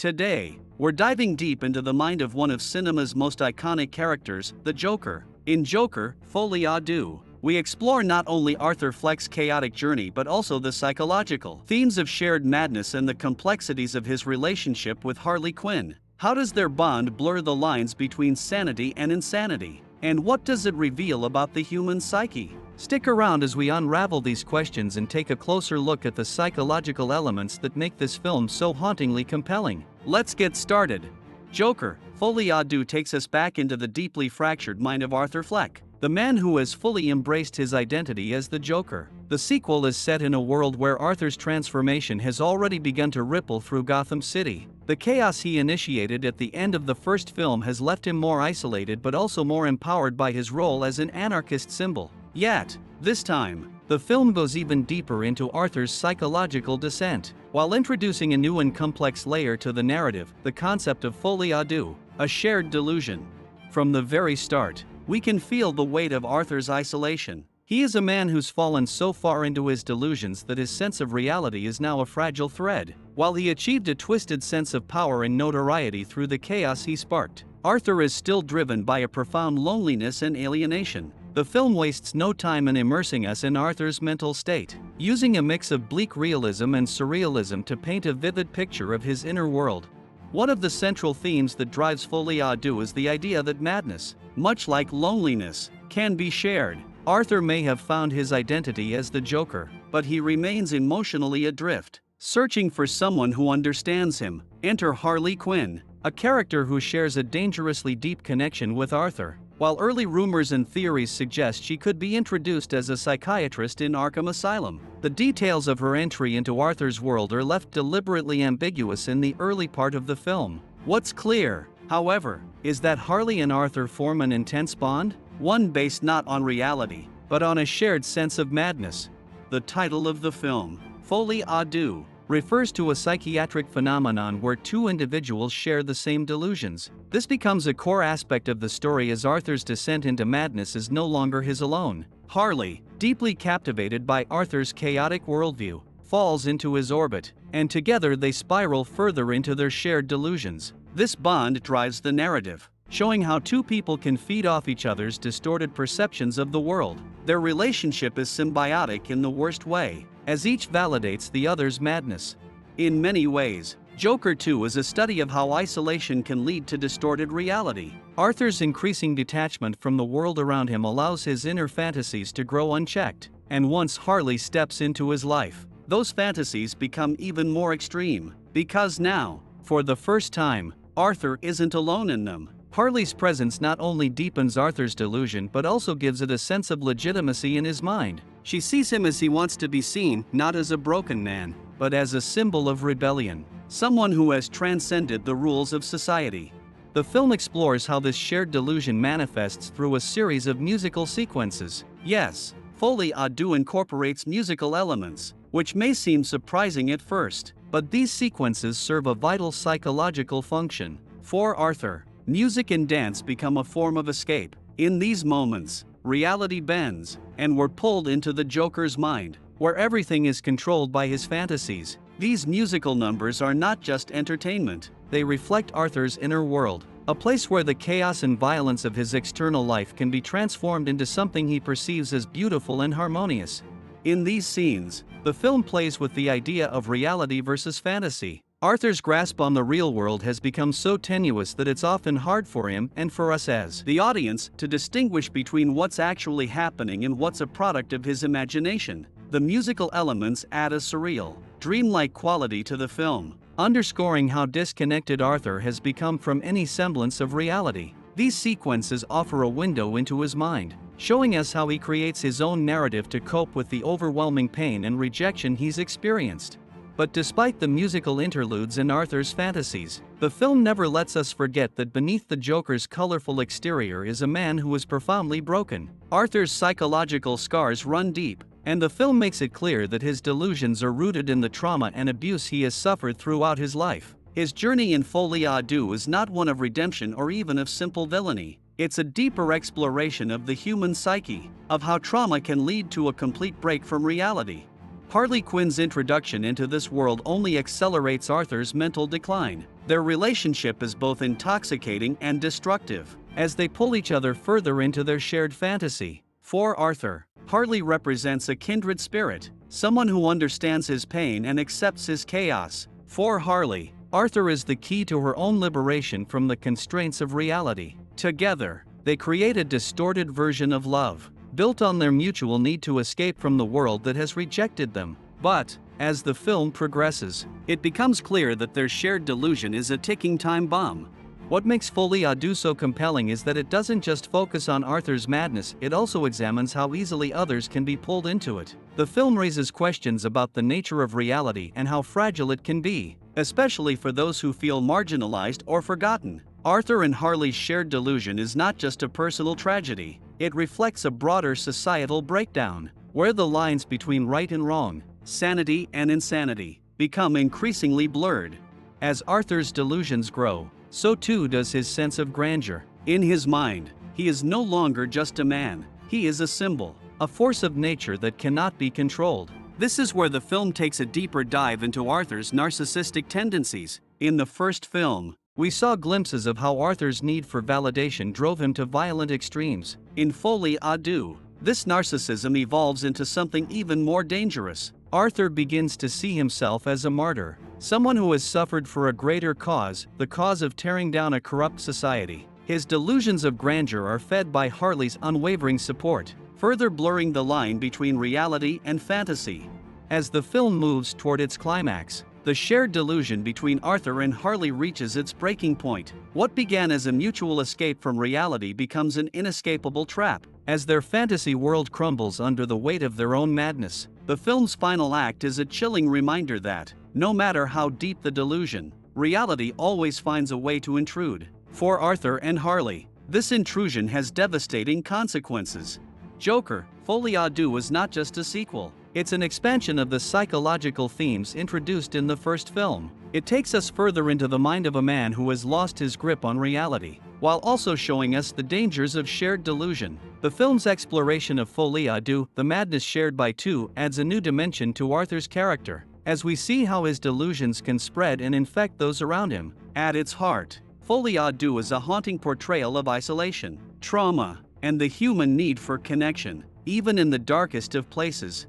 Today, we're diving deep into the mind of one of cinema's most iconic characters, the Joker. In Joker, Folie à Deux, we explore not only Arthur Fleck's chaotic journey but also the psychological themes of shared madness and the complexities of his relationship with Harley Quinn. How does their bond blur the lines between sanity and insanity? And what does it reveal about the human psyche? Stick around as we unravel these questions and take a closer look at the psychological elements that make this film so hauntingly compelling. Let's get started. Joker, Folie à Deux takes us back into the deeply fractured mind of Arthur Fleck, the man who has fully embraced his identity as the Joker. The sequel is set in a world where Arthur's transformation has already begun to ripple through Gotham City. The chaos he initiated at the end of the first film has left him more isolated but also more empowered by his role as an anarchist symbol. Yet, this time, the film goes even deeper into Arthur's psychological descent. While introducing a new and complex layer to the narrative, the concept of Folie à Deux, a shared delusion. From the very start, we can feel the weight of Arthur's isolation. He is a man who's fallen so far into his delusions that his sense of reality is now a fragile thread. While he achieved a twisted sense of power and notoriety through the chaos he sparked, Arthur is still driven by a profound loneliness and alienation. The film wastes no time in immersing us in Arthur's mental state, using a mix of bleak realism and surrealism to paint a vivid picture of his inner world. One of the central themes that drives Folie à Deux is the idea that madness, much like loneliness, can be shared. Arthur may have found his identity as the Joker, but he remains emotionally adrift, searching for someone who understands him. Enter Harley Quinn, a character who shares a dangerously deep connection with Arthur. While early rumors and theories suggest she could be introduced as a psychiatrist in Arkham Asylum, the details of her entry into Arthur's world are left deliberately ambiguous in the early part of the film. What's clear, however, is that Harley and Arthur form an intense bond, one based not on reality, but on a shared sense of madness. The title of the film, Folie à Deux, refers to a psychiatric phenomenon where two individuals share the same delusions. This becomes a core aspect of the story as Arthur's descent into madness is no longer his alone. Harley, deeply captivated by Arthur's chaotic worldview, falls into his orbit, and together they spiral further into their shared delusions. This bond drives the narrative, showing how two people can feed off each other's distorted perceptions of the world. Their relationship is symbiotic in the worst way, as each validates the other's madness. In many ways, Joker 2 is a study of how isolation can lead to distorted reality. Arthur's increasing detachment from the world around him allows his inner fantasies to grow unchecked, and once Harley steps into his life, those fantasies become even more extreme, because now, for the first time, Arthur isn't alone in them. Harley's presence not only deepens Arthur's delusion but also gives it a sense of legitimacy in his mind. She sees him as he wants to be seen, not as a broken man, but as a symbol of rebellion, someone who has transcended the rules of society. The film explores how this shared delusion manifests through a series of musical sequences. Yes, Folie à Deux incorporates musical elements, which may seem surprising at first, but these sequences serve a vital psychological function. For Arthur, music and dance become a form of escape. In these moments, reality bends, and we're pulled into the Joker's mind, where everything is controlled by his fantasies. These musical numbers are not just entertainment, they reflect Arthur's inner world, a place where the chaos and violence of his external life can be transformed into something he perceives as beautiful and harmonious. In these scenes, the film plays with the idea of reality versus fantasy. Arthur's grasp on the real world has become so tenuous that it's often hard for him and for us as the audience to distinguish between what's actually happening and what's a product of his imagination. The musical elements add a surreal, dreamlike quality to the film, underscoring how disconnected Arthur has become from any semblance of reality. These sequences offer a window into his mind, showing us how he creates his own narrative to cope with the overwhelming pain and rejection he's experienced. But despite the musical interludes in Arthur's fantasies, the film never lets us forget that beneath the Joker's colorful exterior is a man who is profoundly broken. Arthur's psychological scars run deep, and the film makes it clear that his delusions are rooted in the trauma and abuse he has suffered throughout his life. His journey in Folie à Deux is not one of redemption or even of simple villainy. It's a deeper exploration of the human psyche, of how trauma can lead to a complete break from reality. Harley Quinn's introduction into this world only accelerates Arthur's mental decline. Their relationship is both intoxicating and destructive, as they pull each other further into their shared fantasy. For Arthur, Harley represents a kindred spirit, someone who understands his pain and accepts his chaos. For Harley, Arthur is the key to her own liberation from the constraints of reality. Together, they create a distorted version of love, built on their mutual need to escape from the world that has rejected them. But, as the film progresses, it becomes clear that their shared delusion is a ticking time bomb. What makes Folie à Deux so compelling is that it doesn't just focus on Arthur's madness, it also examines how easily others can be pulled into it. The film raises questions about the nature of reality and how fragile it can be, especially for those who feel marginalized or forgotten. Arthur and Harley's shared delusion is not just a personal tragedy, it reflects a broader societal breakdown, where the lines between right and wrong, sanity and insanity, become increasingly blurred. As Arthur's delusions grow, so too does his sense of grandeur. In his mind, he is no longer just a man, he is a symbol, a force of nature that cannot be controlled. This is where the film takes a deeper dive into Arthur's narcissistic tendencies. In the first film, we saw glimpses of how Arthur's need for validation drove him to violent extremes. In Folie à Deux, this narcissism evolves into something even more dangerous. Arthur begins to see himself as a martyr, someone who has suffered for a greater cause, the cause of tearing down a corrupt society. His delusions of grandeur are fed by Harley's unwavering support, further blurring the line between reality and fantasy. As the film moves toward its climax, the shared delusion between Arthur and Harley reaches its breaking point. What began as a mutual escape from reality becomes an inescapable trap. As their fantasy world crumbles under the weight of their own madness, the film's final act is a chilling reminder that, no matter how deep the delusion, reality always finds a way to intrude. For Arthur and Harley, this intrusion has devastating consequences. Joker, Folie à Deux is not just a sequel. It's an expansion of the psychological themes introduced in the first film. It takes us further into the mind of a man who has lost his grip on reality, while also showing us the dangers of shared delusion. The film's exploration of Folie à Deux, the madness shared by two, adds a new dimension to Arthur's character, as we see how his delusions can spread and infect those around him. At its heart, Folie à Deux is a haunting portrayal of isolation, trauma, and the human need for connection. Even in the darkest of places,